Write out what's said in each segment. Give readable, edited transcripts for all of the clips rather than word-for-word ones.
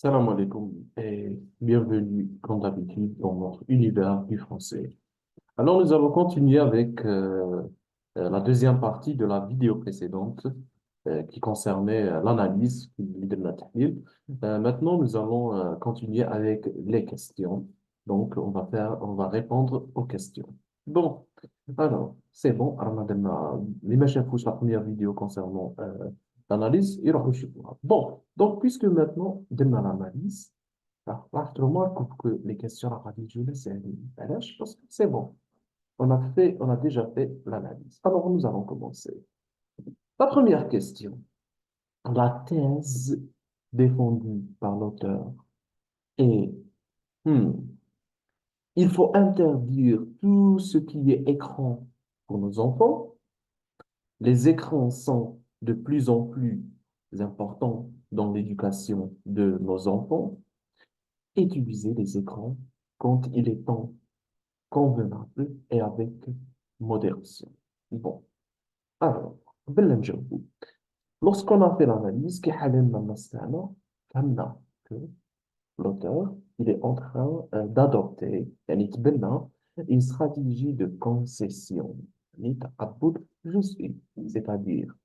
Salam alaikum et bienvenue, comme d'habitude, dans notre univers du français. Alors, nous allons continuer avec la deuxième partie de la vidéo précédente qui concernait l'analyse de notre livre. Maintenant, nous allons continuer avec les questions. Donc, on va répondre aux questions. Bon, alors, c'est bon. Alors, l'image pour la première vidéo concernant l'analyse. Bon, donc, puisque maintenant, on a l'analyse, là, je remarque que les questions à la radio, c'est parce que c'est bon. On a déjà fait l'analyse. Alors, nous allons commencer. La première question. La thèse défendue par l'auteur est, hmm, il faut interdire tout ce qui est écran pour nos enfants. Les écrans sont de plus en plus importants dans l'éducation de nos enfants. Utiliser les écrans quand il est temps convenable et avec modération. Bon, alors, بالله نجاوبوا. Lorsqu'on a fait l'analyse, فهمنا que l'auteur il est en train d'adopter يعني تبنى une stratégie de concession يعني تعبد جزئي c'est-à-dire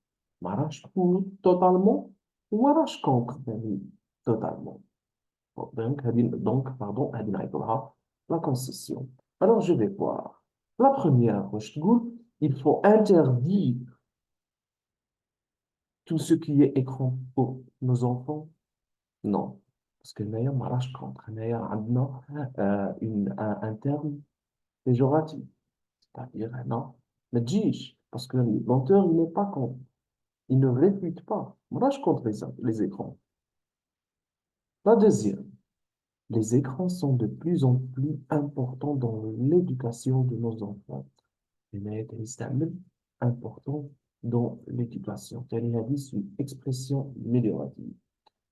ما راهش pour totalement وما راهش contre يعني totalement. Pardon, هذه نعيطولها la concession. Alors, je vais voir. La première, واش تقول, il faut interdire tout ce qui est écran pour nos enfants. Non, parce que هنايا ما راهش contre. هنايا عندنا un terme péjoratif. C'est-à-dire, non, ما تجيش. Parce que l'auteur, il n'est pas contre. Il ne réfute pas. ما راهش contre les écrans. La deuxième. Les écrans sont de plus en plus importants dans l'éducation de nos enfants. عناية يستعمل important dans l'éducation. تاني هذه c'est une expression améliorative.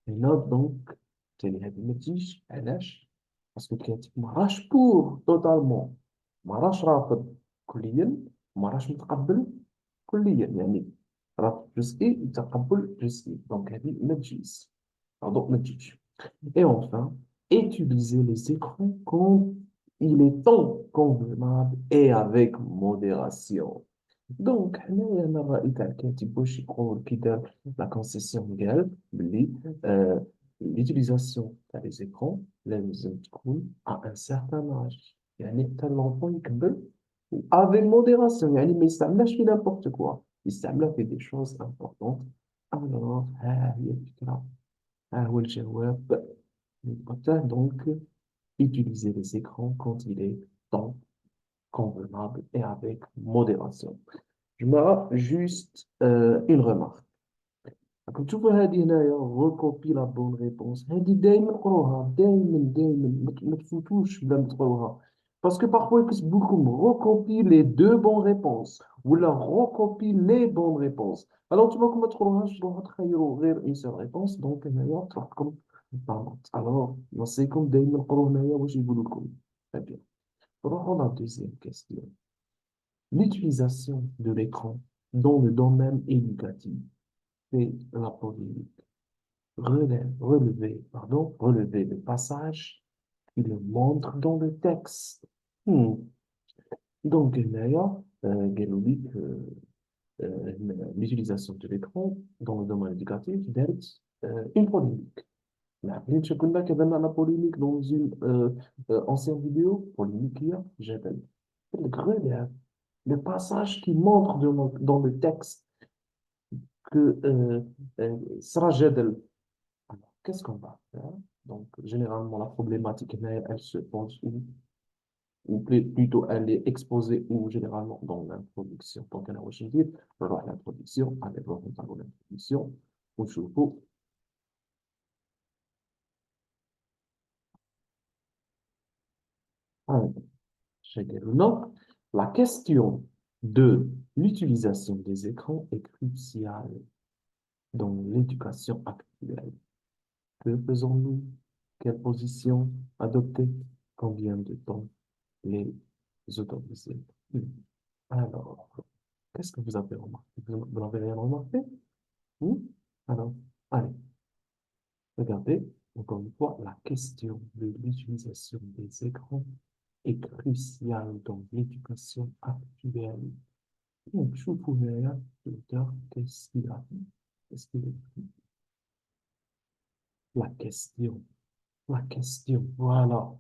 هنا donc تاني هذه ما تجيش علاش؟ باسكو كانت ما راهش بور توتالمون ما راهش رافض كليا ما راهش متقبل كليا يعني رافض جزئي يتقبل جزئي دونك هذه ما تجيش pardon ما تجيش. Et enfin, utiliser les écrans quand il est temps convenable et avec modération. Donc, هنايا أنا الرأي تاع الكاتب واش يقول كي دار لا كونسيسيون قال بلي l'utilisation تاع les écrans لازم تكون à un certain âge يعني حتى l'enfant يكبر avec modération يعني ما يستعملهاش في n'importe quoi يستعملها في des choses importantes. Alors, ها هي الفكرة ها هو الجواب. Donc, utiliser les écrans quand il est temps convenable et avec modération. Je mets juste une remarque. كنت تشوفوا هذه هنايا recopie la bonne réponse هذه دائما قروها دائما ما تفوتوش بلا ما تقروها باسكو parfois يكتبوا لكم recopie les deux bonnes réponses ولا recopie les bonnes réponses alors تبقى ما تقروهاش تروحوا تخيروا غير une seule réponse دونك هنايا تروح لكم غلط alors نصيكم دائما قروا هنايا واش يقولوا لكم. Très bien. Prenons la deuxième question. L'utilisation de l'écran dans le domaine éducatif fait la polémique. Relever le passage qui le montre dans le texte. Hmm. Donc, d'ailleurs, Gelovic, l'utilisation de l'écran dans le domaine éducatif, d'être une polémique. Mais après, je connais qu'il y a la polémique dans une ancienne vidéo, polémique hier, j'appelle. Le passage qui montre dans le texte que sera Jadel. Alors, qu'est-ce qu'on va faire? Donc, généralement, la problématique, elle se pose où? Ou plutôt, elle est exposée où, généralement, dans l'introduction. Donc, elle a aussi dit, alors, l'introduction, allez voir dans l'introduction, où je vous. Alors, non, la question de l'utilisation des écrans est cruciale dans l'éducation actuelle. Que faisons-nous? Quelle position adopter? Combien de temps les autoriser? Hmm. Alors, qu'est-ce que vous avez remarqué? Vous n'avez rien remarqué? Hmm. Alors, allez, regardez. Encore une fois, la question de l'utilisation des écrans est cruciale dans l'éducation actuelle. Donc, je vous pouvez l'auteur, qu'est-ce qu'il a dit? Qu'est-ce qu'il a dit? La question, la question, voilà.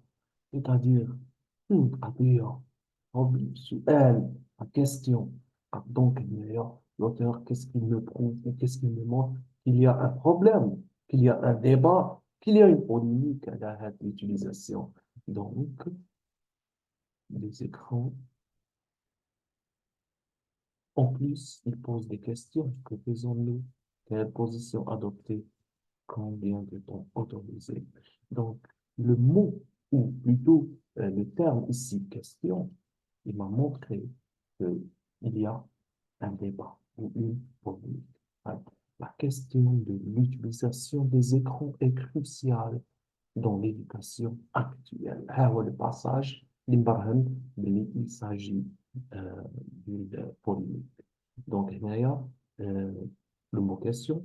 C'est-à-dire, c'est-à-dire, elle, la question. Ah, donc, d'ailleurs, l'auteur, qu'est-ce qu'il me prouve ou qu'est-ce qu'il me montre? Qu'il y a un problème, qu'il y a un débat, qu'il y a une polémique à l'utilisation. Donc, les écrans, en plus, ils posent des questions. Que faisons-nous? Quelle position adopter? Combien de temps autoriser? Donc, le mot, ou plutôt le terme ici, question, il m'a montré qu'il y a un débat ou une polémique. Hein. La question de l'utilisation des écrans est cruciale dans l'éducation actuelle. هذا le passage اللي مبرهن باللي il s'agit d'une polémique. Donc, هنايا le mot question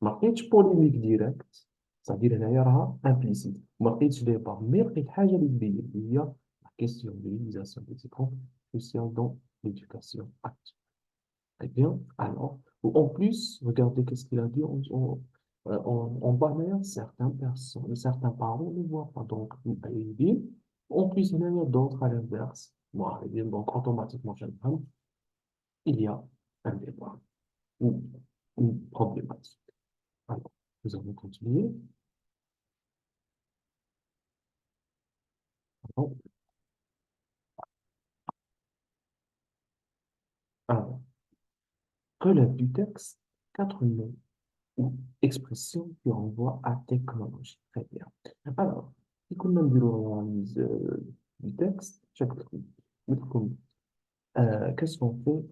ما لقيتش polémique direct, c'est-à-dire هنايا راها implicite. ما لقيتش débat, mais لقيت حاجة اللي تبين هي la question de l'utilisation des écrans cruciale dans l'éducation actuelle. Très bien. Alors, en plus, regardez qu'est-ce qu'il a dit en bas, d'ailleurs, certaines personnes, certains parents ne voient pas. Donc, il dit, en plus, il y en a d'autres à l'inverse. Moi, il dit, donc, automatiquement, il y a un débat ou une problématique. Alors, nous allons continuer. Alors, alors, relève du texte, quatre mots ou expressions qui renvoient à technologie. Très bien. Alors, si on a l'analyse du texte, chaque truc, qu'est-ce qu'on fait?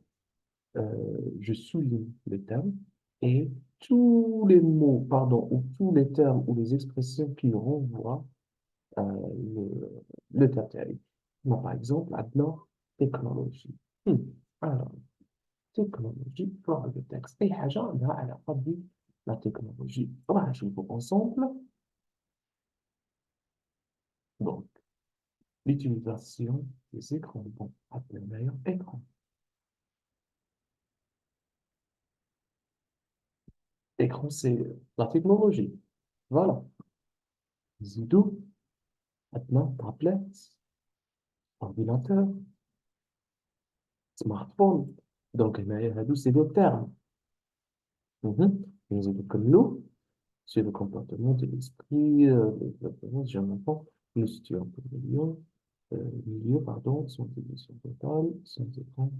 Je souligne le terme et tous les mots, pardon, ou tous les termes ou les expressions qui renvoient le terme. Moi, par exemple, maintenant, technologie. Hmm. Alors, technologie, forme de texte. Et حاجة عندها علاقة la technologie. راح نشوفوا ensemble. Donc, l'utilisation des écrans. Bon, appelez le meilleur écran. Écran, c'est la technologie. Voilà. Zidou, maintenant, tablette, ordinateur, smartphone. Donc, c'est des termes. Mhm. Nous avons comme nous, c'est le comportement de l'esprit, le développement d'un enfant, le situation pour le milieu, pardon, son définition totale, son écran,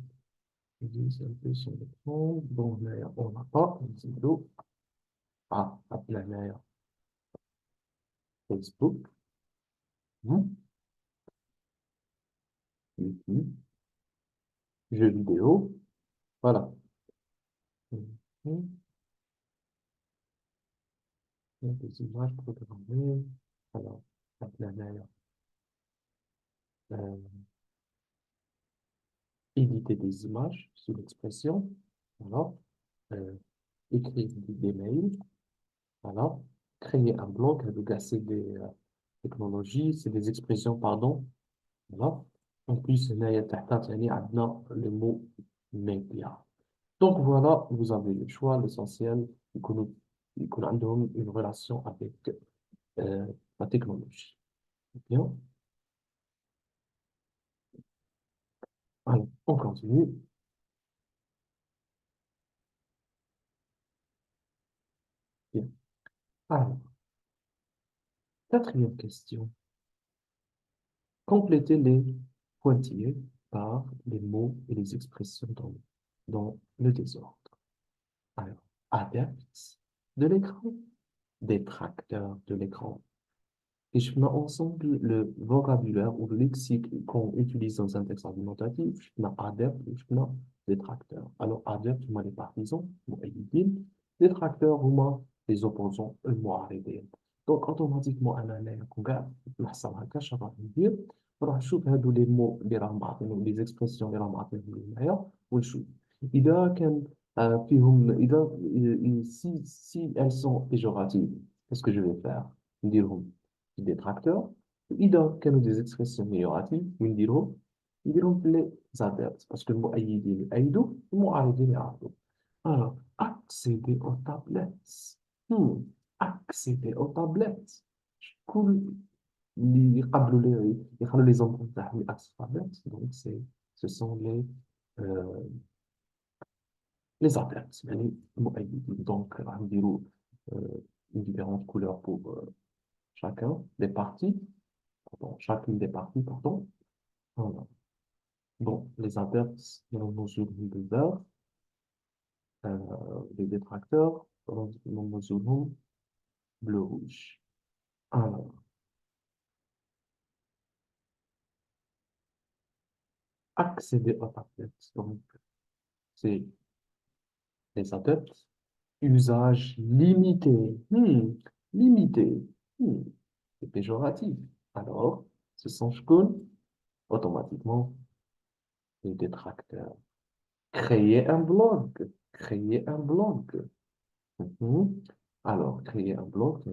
son écran. Bon, mais on n'a pas, zéro. Ah, à la mer, Facebook, YouTube, jeux vidéo, voilà. Mhm. Des images programmées, alors, à la mer, euh, éditer des images sous l'expression, voilà. Euh, écrire des mails, voilà. Créer un blog, c'est des technologies, c'est des expressions, pardon, voilà. En plus, هنايا تحت يعني عندنا le mot média. Donc voilà, vous avez le choix, l'essentiel, يكون عندهم une relation avec euh, la technologie. Bien, alors, on continue. Bien. Alors, quatrième question. Complétez les pointillés par les mots et les expressions dans le désordre. Alors, adepte de l'écran, détracteur de l'écran. Et je mets ensemble le vocabulaire ou le lexique qu'on utilise dans un texte argumentatif. Je mets adepte et je mets détracteur. Alors, adepte, je mets les partisans, مؤيدين. Détracteur, هما les opposants, المعارضين. Donc, automatiquement, أنا هنايا كون قاعد نحصل هكا اش راح ندير؟ راح نشوف هادو لي مو اللي راهم عاطينهم لي زيكسبرسيون اللي راهم عاطينهم لي هنايا ونشوف إذا كان فيهم إذا si elles sont péjoratives, qu'est-ce que je vais faire? نديرهم détracteurs. إذا كانوا des expressions amélioratives نديرهم في les adverbes parce que المؤيدين يؤيدوا المعارضين يعارضوا. Alors, accéder aux tablettes. Hmm. Accéder aux tablettes. شكون اللي يقبلوا يخلوا les enfants تاعهم accès aux tablettes. Donc, ce sont euh, les adverbes. يعني المؤيدين. Donc, راح نديروا une différente couleur pour chacun des parties. Pardon, chacune des parties, pardon. Voilà. Bon, les adverbes, nous jouons des verbes, les détracteurs, nous jouons bleu-rouge. Alors, accéder aux tablettes. Donc, c'est les adverbes. Usage limité. Limité. Hmm, c'est péjoratif. Alors, ce sont automatiquement les détracteurs. Créer un blog. Créer un blog. Mhm. Alors, créer un blog,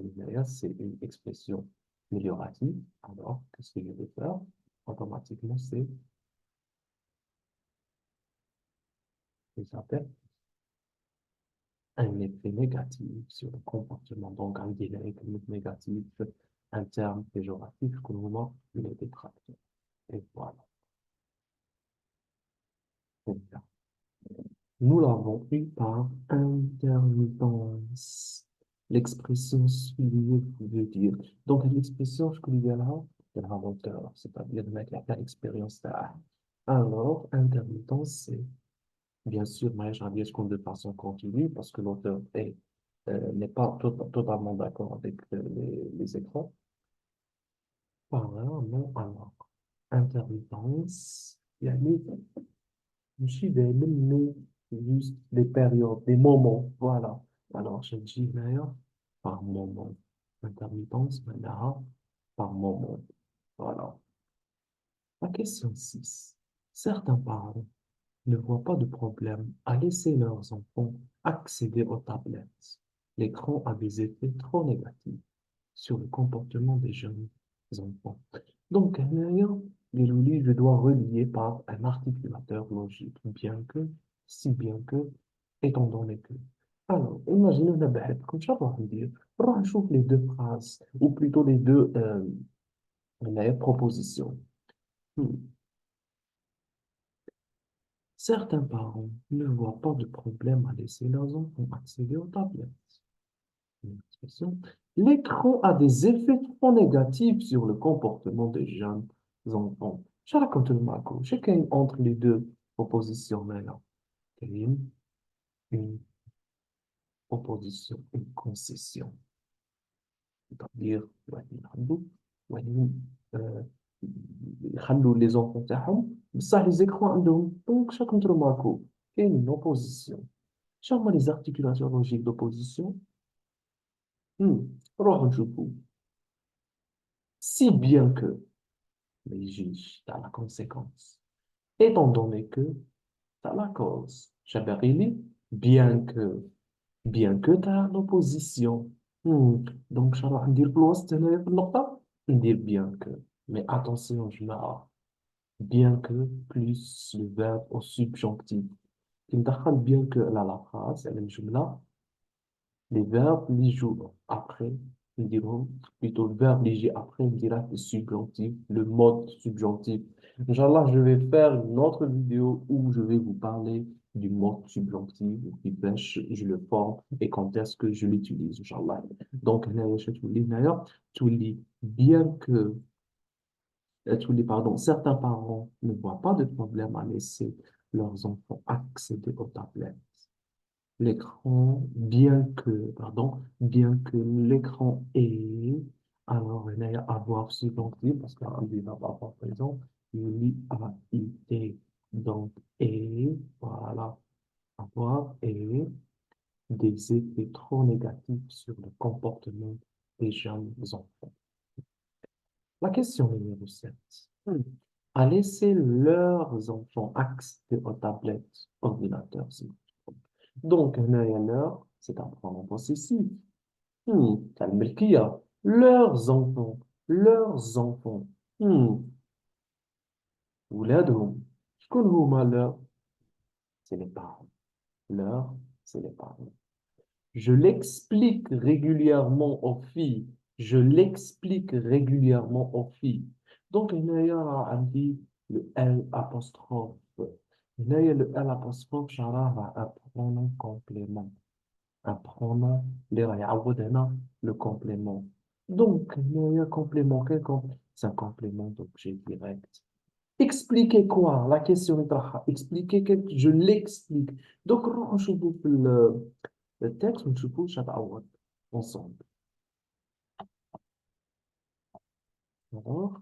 c'est une expression améliorative. Alors, qu'est-ce que je vais faire? Automatiquement, c'est ça fait un effet négatif sur le comportement. Donc, un délai négatif, un terme péjoratif que l'on a les détracteurs. Et voilà. C'est bien. Nous l'avons eu par intermittence. L'expression suivie veut dire. Donc, l'expression, je connais là, c'est la hauteur, c'est-à-dire le mec qui a pas d'expérience là. Alors, intermittence, c'est bien sûr, mais je dis qu'on de façon continue parce que l'auteur n'est pas totalement d'accord avec les écrans. Voilà, non, alors, intermittence, il y a je suis des mêmes, juste des périodes, des moments, voilà. Alors, je dis d'ailleurs par moment. Intermittence, maintenant, par moment. Voilà. La question 6. Certains parents ne voient pas de problème à laisser leurs enfants accéder aux tablettes. L'écran a des effets trop négatifs sur le comportement des jeunes enfants. Donc, d'ailleurs, les loulous, je dois relier par un articulateur logique, si bien que, étant donné que. Alors, imaginez une bête, comme ça, on va dire, rajoute les deux phrases, ou plutôt les propositions. Hmm. Certains parents ne voient pas de problème à laisser leurs enfants accéder aux tablettes. Une expression. L'écran a des effets trop négatifs sur le comportement des jeunes enfants. Je raconte le macro. Chacun entre les deux propositions maintenant. Une proposition, une concession. C'est-à-dire, euh, يخلوا les enfants تاعهم بصح les écrans عندهم donc chacun remarque كاين une opposition. شنو هما les articulations logiques d'opposition. روحوا نشوفوا. Si bien que les juges dans la conséquence, étant donné que dans la cause, Chabérili, bien que dans l'opposition. Donc, je vais dire plus, dire bien que. Mais attention, je mets bien que plus le verbe au subjonctif. Il me bien que là, la phrase, elle est là, les verbes les jouent après, ils diront plutôt le verbe léger après, il dira le subjonctif, le mode subjonctif. Inch'Allah, je vais faire une autre vidéo où je vais vous parler du mode subjonctif, qui fait, je le forme et quand est-ce que je l'utilise, Inch'Allah. Donc, d'ailleurs, tu lis bien que, pardon, certains parents ne voient pas de problème à laisser leurs enfants accéder aux tablettes. L'écran, bien que l'écran est, alors il y a avoir subjonctif parce qu'on dit va pas par présent, il a été, donc, et, voilà, avoir et des effets trop négatifs sur le comportement des jeunes enfants. La question numéro 7. À laisser leurs enfants accéder aux tablettes, ordinateurs, donc, هنايا l'heure, c'est un pronom possessif. كالملكية. leurs enfants, leurs enfants. Hmm. ولادهم شكون هما leurs c'est les parents leurs c'est les parents je l'explique régulièrement aux filles je l'explique régulièrement aux filles donc هنايا راه عندي le L apostrophe هنايا le L apostrophe شراه un pronom complément un pronom اللي راه يعوض هنا le complément donc هنايا complément quel complément c'est un complément d'objet direct. Expliquer quoi? La question est là. Expliquer quelque... Je l'explique. Donc, on joue le texte, on joue ensemble. Alors,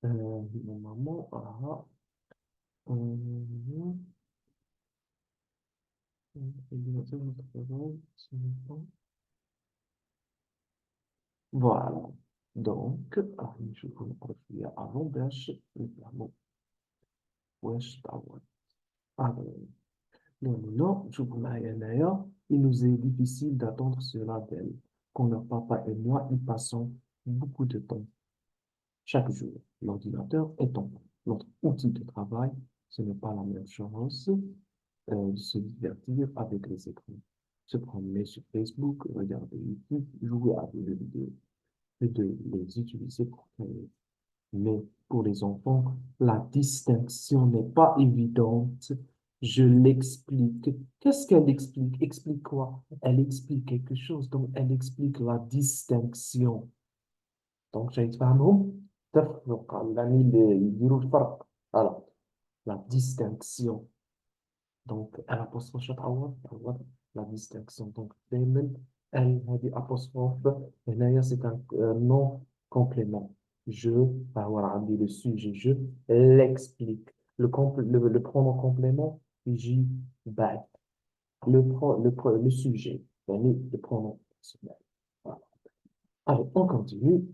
normalement, voilà. Donc, je vous le avant dash, évidemment, wesh, alors, non, non, non, je vous l'ai il nous est difficile d'attendre cela d'elle, quand leur papa et moi y passons beaucoup de temps. Chaque jour, l'ordinateur est en notre outil de travail. Ce n'est pas la même chose de se divertir avec les écrans. Se promener sur Facebook, regarder YouTube, jouer à des vidéos et de les utiliser pour travailler. Mais pour les enfants, la distinction n'est pas évidente. Je l'explique. Qu'est-ce qu'elle explique? Explique quoi? Elle explique quelque chose, donc elle explique la distinction. Donc, j'ai تفرق يعني يديروا الفرق alors la distinction donc l'apostrophe تعوض la distinction donc دائما ال هذه apostrophe هنايا c'est un nom complément je فهو راه عندي le sujet je l'explique le pronom complément يجي بعد le sujet يعني le pronom personnel voilà. Allez on continue.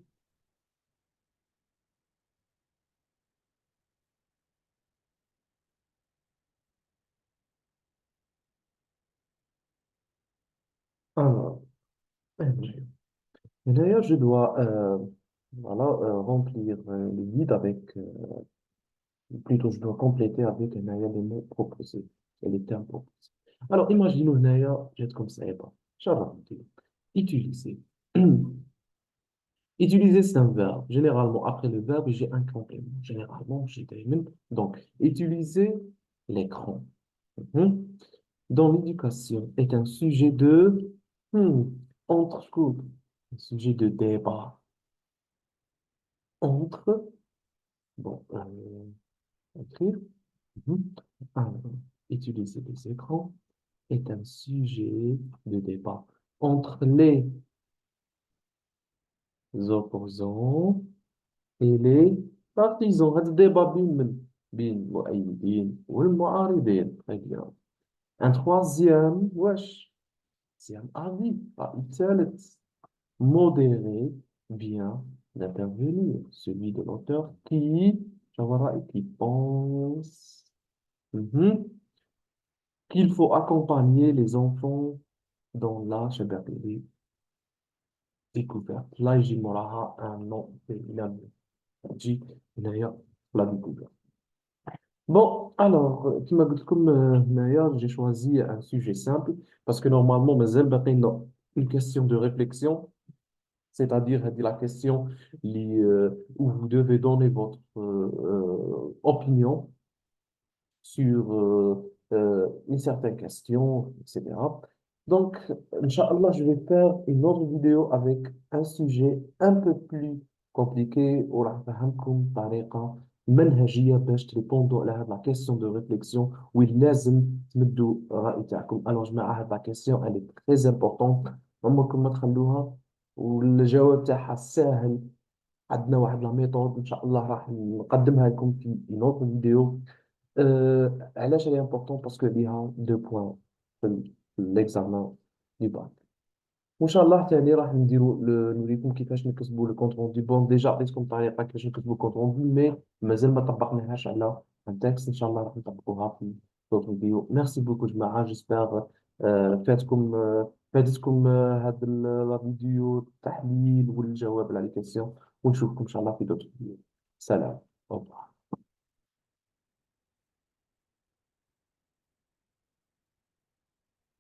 Alors, et d'ailleurs, je dois voilà, remplir le vide avec, plutôt je dois compléter avec Naya les mots proposés et les termes proposés. Alors, imaginons Naya, jette comme ça et pas. Utiliser. Utiliser, c'est un verbe. Généralement, après le verbe, j'ai un complément. Généralement, j'ai des mêmes. Donc, utiliser l'écran. Mhm. Dans l'éducation est un sujet de hmm, entre un sujet de débat entre bon écrire mhm. Alors, utiliser les écrans est un sujet de débat entre les opposants et les partisans هذا débat بين المؤيدين والمعارضين très bien un troisième wesh c'est un avis pas une ثالث modéré vient d'intervenir, celui de l'auteur qui, Jawara, qui pense mhm, qu'il faut accompagner les enfants dans la Chabakiri découverte. Là, il y aura un nom, il a dit, Naya, la découverte. Bon, alors, comme Naya, j'ai choisi un sujet simple parce que normalement, mais une question de réflexion. C'est-à-dire la question où vous devez donner votre opinion sur une certaine question, etc. Donc, Inch'Allah, je vais faire une autre vidéo avec un sujet un peu plus compliqué وراح نفهمكم طريقة منهجية باش تريبوندوا على هذه la question de réflexion وين لازم تمدوا الرأي تاعكم. Alors, جماعة هذه la question elle est très importante عمركم ما تخلوها والجواب تاعها سهل. عندنا واحد لا ميثود ان شاء الله راح نقدمها لكم في نوت فيديو. علاش هي امبورطون باسكو ليها دو بوان في ليكزامان دي باك وان شاء الله ثاني راح نوريكم كيفاش نكتبوا لو كونت روندو بون ديجا عطيتكم طريقه كيفاش نكتبوا كونت روندو مي مازال ما طبقناهاش على ان تكست ان شاء الله راح نطبقوها في دوت فيديو. ميرسي بوكو جماعه جيسبر فاتكم فاتتكم هذا الفيديو التحليل والجواب على الكيسيون، ونشوفكم إن شاء الله في دوت فيديو. سلام.